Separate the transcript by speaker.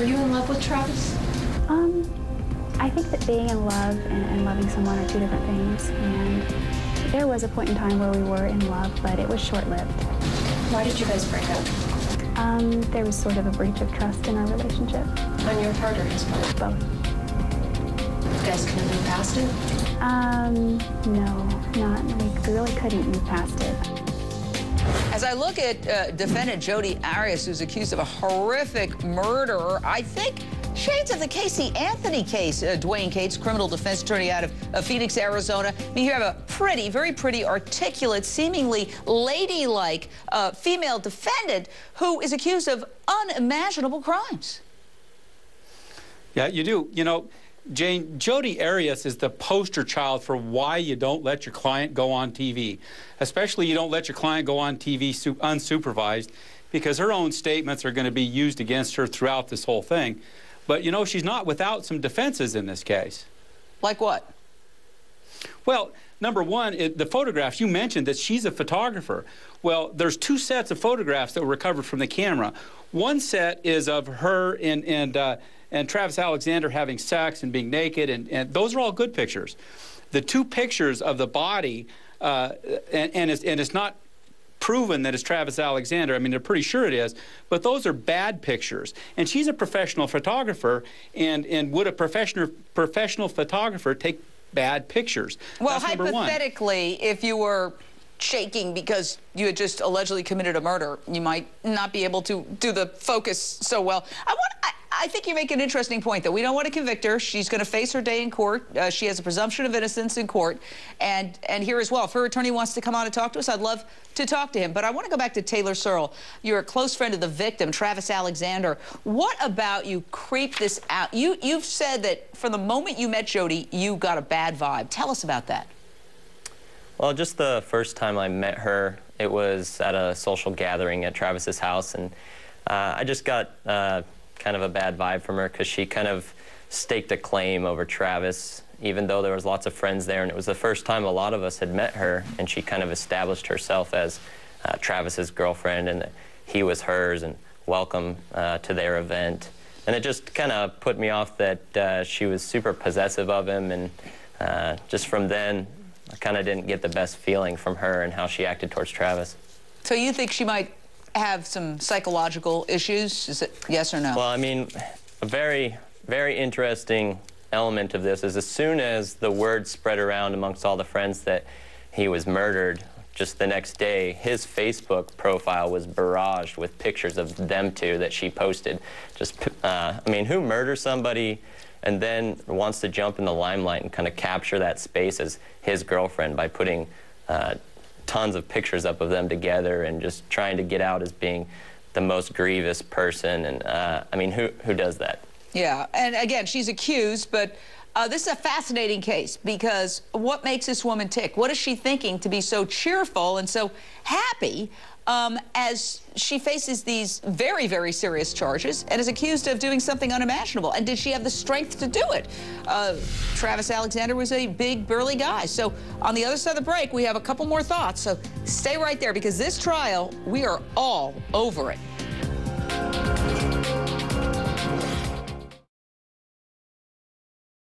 Speaker 1: Were you in love with Travis?
Speaker 2: I think that being in love and loving someone are two different things, and there was a point in time where we were in love, but it was short-lived.
Speaker 1: Why did you guys break up?
Speaker 2: There was sort of a breach of trust in our relationship.
Speaker 1: On your part or his part?
Speaker 2: Both.
Speaker 1: You guys couldn't move past it?
Speaker 2: No, we really couldn't move past it.
Speaker 3: As I look at defendant Jodi Arias, who's accused of a horrific murder, I think shades of the Casey Anthony case. Dwane Cates, criminal defense attorney out of Phoenix, Arizona. I mean, you have a pretty, very pretty, articulate, seemingly ladylike female defendant who is accused of unimaginable crimes.
Speaker 4: Yeah, you do. You know, Jane, Jodi Arias is the poster child for why you don't let your client go on TV. Especially you don't let your client go on TV unsupervised, because her own statements are going to be used against her throughout this whole thing. But, you know, she's not without some defenses in this case.
Speaker 3: Like what?
Speaker 4: Well, number one, the photographs, you mentioned that she's a photographer. Well, there's two sets of photographs that were recovered from the camera. One set is of her and Travis Alexander having sex and being naked, and those are all good pictures. The two pictures of the body, and it's not proven that it's Travis Alexander. I mean, they're pretty sure it is, but those are bad pictures. And she's a professional photographer, and would a professional photographer take bad pictures?
Speaker 3: Well,
Speaker 4: that's
Speaker 3: hypothetically, if you were shaking because you had just allegedly committed a murder, you might not be able to do the focus so well. I think you make an interesting point, though. We don't want to convict her. She's going to face her day in court. She has a presumption of innocence in court. And here as well, if her attorney wants to come on and talk to us, I'd love to talk to him. But I want to go back to Taylor Searle. You're a close friend of the victim, Travis Alexander. What about you creeped this out? You've said that from the moment you met Jodi, you got a bad vibe. Tell us about that.
Speaker 5: Well, just the first time I met her, it was at a social gathering at Travis's house, and I just got kind of a bad vibe from her because she kind of staked a claim over Travis, even though there was lots of friends there, and it was the first time a lot of us had met her, and she kind of established herself as Travis's girlfriend, and he was hers, and welcome to their event. And it just kind of put me off that she was super possessive of him, and just from then, I kind of didn't get the best feeling from her and how she acted towards Travis.
Speaker 3: So you think she might have some psychological issues? Is it yes or no?
Speaker 5: Well, I mean, a very, very interesting element of this is as soon as the word spread around amongst all the friends that he was murdered, just the next day, his Facebook profile was barraged with pictures of them two that she posted. Just, I mean, who murders somebody and then wants to jump in the limelight and kind of capture that space as his girlfriend by putting tons of pictures up of them together and just trying to get out as being the most grievous person? And I mean, who does that?
Speaker 3: Yeah, and again, she's accused, but this is a fascinating case because what makes this woman tick? What is she thinking to be so cheerful and so happy as she faces these very, very serious charges and is accused of doing something unimaginable? And did she have the strength to do it? Travis Alexander was a big, burly guy. So on the other side of the break, we have a couple more thoughts. So stay right there because this trial, we are all over it.